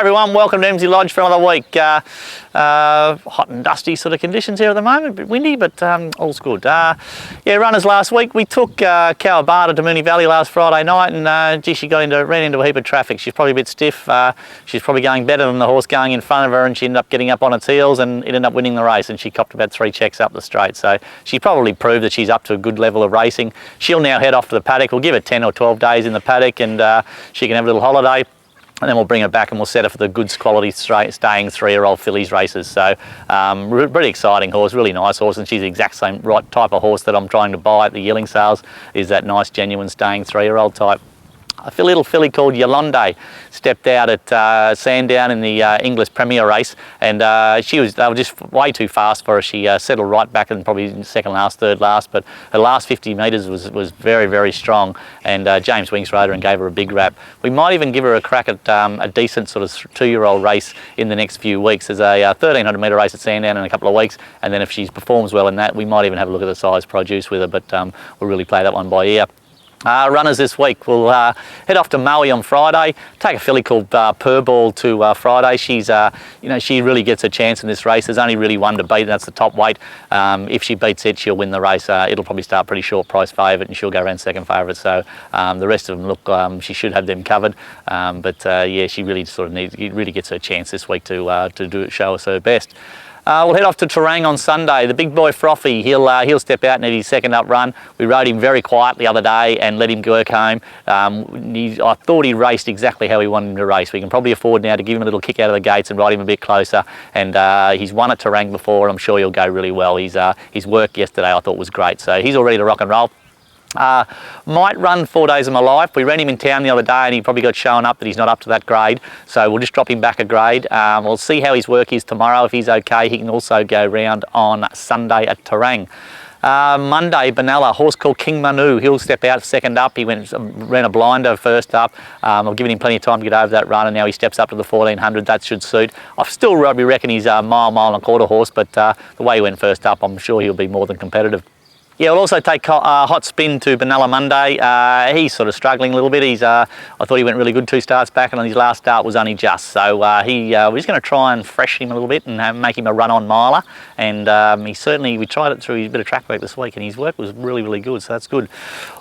Hi everyone, welcome to MZ Lodge for another week. Hot and dusty sort of conditions here at the moment, a bit windy, but all's good. Yeah, runners last week, we took Kawabata to Moonee Valley last Friday night, and gee, she ran into a heap of traffic. She's probably a bit stiff. She's probably going better than the horse going in front of her, and she ended up getting up on its heels, and it ended up winning the race, and she copped about 3 checks up the straight. So she probably proved that she's up to a good level of racing. She'll now head off to the paddock. We'll give her 10 or 12 days in the paddock, and she can have a little holiday. And then we'll bring her back and we'll set her for the good quality staying 3-year-old fillies races. So really exciting horse, really nice horse, and she's the exact same right type of horse that I'm trying to buy at the yearling sales, is that nice genuine staying 3-year-old type. A little filly called Yolande stepped out at Sandown in the English Premier race, and they were just way too fast for her. She settled right back and probably second last, third last, but her last 50 metres was very, very strong, and James Winks rode her and gave her a big rap. We might even give her a crack at a decent sort of 2-year-old race in the next few weeks. There's a 1,300 metre race at Sandown in a couple of weeks, and then if she performs well in that, we might even have a look at the size produce with her, but we'll really play that one by ear. Runners this week, we'll head off to Maui on Friday, take a filly called Purball to Friday. She's, she really gets a chance in this race. There's only really one to beat, and that's the top weight. If she beats it, she'll win the race. It'll probably start pretty short price favourite, and she'll go around second favourite. So the rest of them look, she should have them covered. Yeah, she really really gets her chance this week to show us her best. We'll head off to Terang on Sunday. The big boy Frothy, he'll step out and need his second up run. We rode him very quiet the other day and let him work home. I thought he raced exactly how we wanted him to race. We can probably afford now to give him a little kick out of the gates and ride him a bit closer. And he's won at Terang before, and I'm sure he'll go really well. His work yesterday I thought was great, so he's all ready to rock and roll. Might run 4 Days of My Life. We ran him in town the other day and he probably got shown up that he's not up to that grade, so we'll just drop him back a grade. We'll see how his work is tomorrow. If he's okay, he can also go round on Sunday at Terang. Monday, Benalla, horse called King Manu. He'll step out second up. He ran a blinder first up. I've given him plenty of time to get over that run, and now he steps up to the 1400. That should suit. I still reckon he's a mile and a quarter horse, but the way he went first up, I'm sure he'll be more than competitive. Yeah, we'll also take Hot Spin to Benalla Monday. He's sort of struggling a little bit. I thought he went really good 2 starts back, and on his last start was only just. So we're just going to try and freshen him a little bit and make him a run-on miler. And we tried it through his bit of track work this week, and his work was really, really good, so that's good.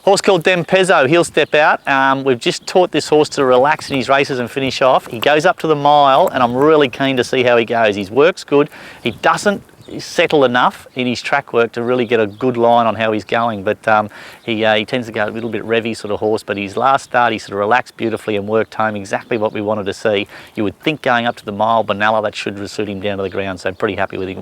Horse called Dempezzo, he'll step out. We've just taught this horse to relax in his races and finish off. He goes up to the mile, and I'm really keen to see how he goes. His work's good. He doesn't settle enough in his track work to really get a good line on how he's going, but he tends to go a little bit revvy sort of horse. But his last start, he sort of relaxed beautifully and worked home exactly what we wanted to see. You would think going up to the mile, Benalla, that should suit him down to the ground, so pretty happy with him,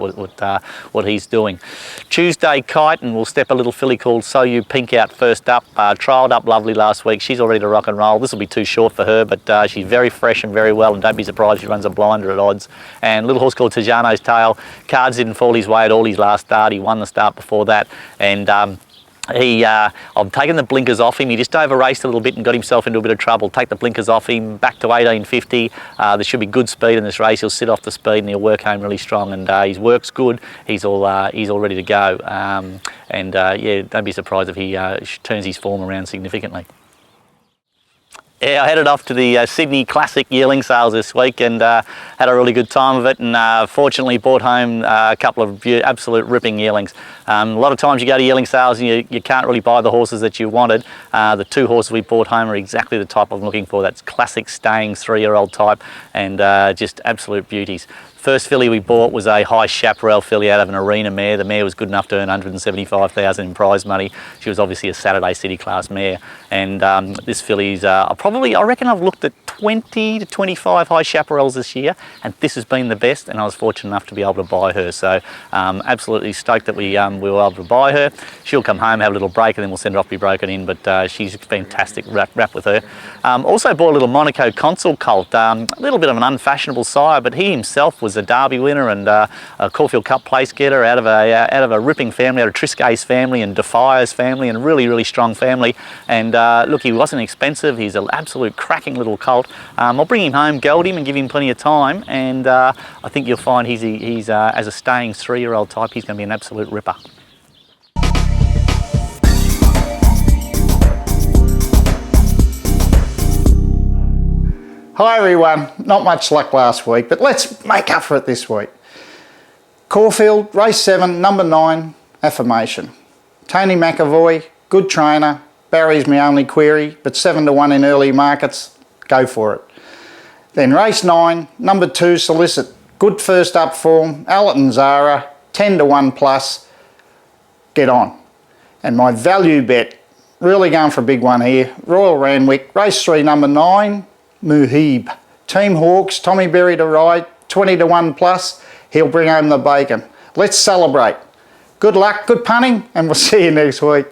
what he's doing. Tuesday, Kite, and we'll step a little filly called So You Pink out first up. Trialled up lovely last week. She's all ready to rock and roll. This will be too short for her, but she's very fresh and very well, and don't be surprised if she runs a blinder at odds. And a little horse called Tajano's Tail. Cards didn't fall his way at all his last start. He won the start before that, and I've taken the blinkers off him. He just over-raced a little bit and got himself into a bit of trouble. Take the blinkers off him, back to 1850. There should be good speed in this race. He'll sit off the speed and he'll work home really strong, and his work's good. He's all ready to go. Yeah, don't be surprised if he turns his form around significantly. Yeah, I headed off to the Sydney Classic yearling sales this week and had a really good time of it, and fortunately brought home a couple of absolute ripping yearlings. A lot of times you go to yearling sales and you can't really buy the horses that you wanted. The 2 horses we brought home are exactly the type I'm looking for. That's classic staying 3-year-old type, and just absolute beauties. First filly we bought was a High Chaparral filly out of an arena mare. The mare was good enough to earn $175,000 in prize money. She was obviously a Saturday City class mare, and this filly's I reckon I've looked at 20 to 25 High Chaparrals this year, and this has been the best, and I was fortunate enough to be able to buy her. So absolutely stoked that we were able to buy her. She'll come home, have a little break, and then we'll send her off to be broken in, but she's a fantastic wrap with her. Also bought a little Monaco Consul colt, a little bit of an unfashionable sire, but he himself was a Derby winner and a Caulfield Cup place getter out of a ripping family, out of Triscay's family and Defier's family, and really, really strong family. And look, he wasn't expensive. He's an absolute cracking little colt. I'll bring him home, geld him, and give him plenty of time. And I think you'll find he's as a staying 3-year-old type, he's going to be an absolute ripper. Hi everyone, not much luck last week, but let's make up for it this week. Caulfield, race 7, number 9, Affirmation. Tony McAvoy, good trainer. Barry's my only query, but 7 to 1 in early markets, go for it. Then race 9, number 2, Solicit. Good first up form, Allerton Zara, 10 to 1 plus, get on. And my value bet, really going for a big one here, Royal Randwick, race 3, number 9, Muhib. Team Hawks, Tommy Berry to ride, 20 to 1 plus, he'll bring home the bacon. Let's celebrate. Good luck, good punting, and we'll see you next week.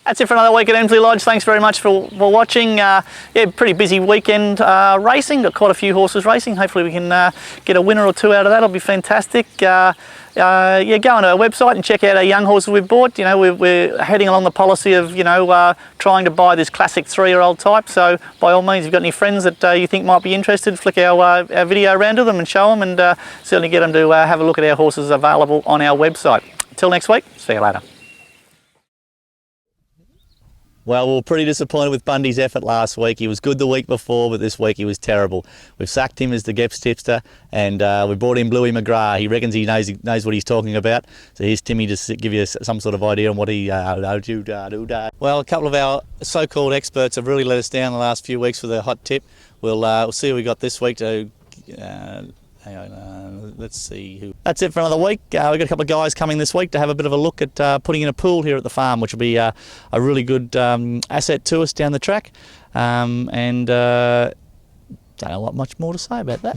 That's it for another week at Emsley Lodge. Thanks very much for watching. Yeah, pretty busy weekend racing. Got quite a few horses racing. Hopefully we can get a winner or two out of that. It'll be fantastic. Yeah, go on our website and check out our young horses we've bought. You know, we're heading along the policy of, you know, trying to buy this classic 3-year-old type. So by all means, if you've got any friends that you think might be interested, flick our video around to them and show them, and certainly get them to have a look at our horses available on our website. Until next week, see you later. Well, we were pretty disappointed with Bundy's effort last week. He was good the week before, but this week he was terrible. We've sacked him as the Geps tipster, and we brought in Bluey McGrath. He reckons he knows what he's talking about. So here's Timmy to give you some sort of idea on what he... Well, a couple of our so-called experts have really let us down the last few weeks with a hot tip. We'll see what we got this week to... hang on, let's see who. That's it for another week. We've got a couple of guys coming this week to have a bit of a look at putting in a pool here at the farm, which will be a really good asset to us down the track. And don't know what much more to say about that.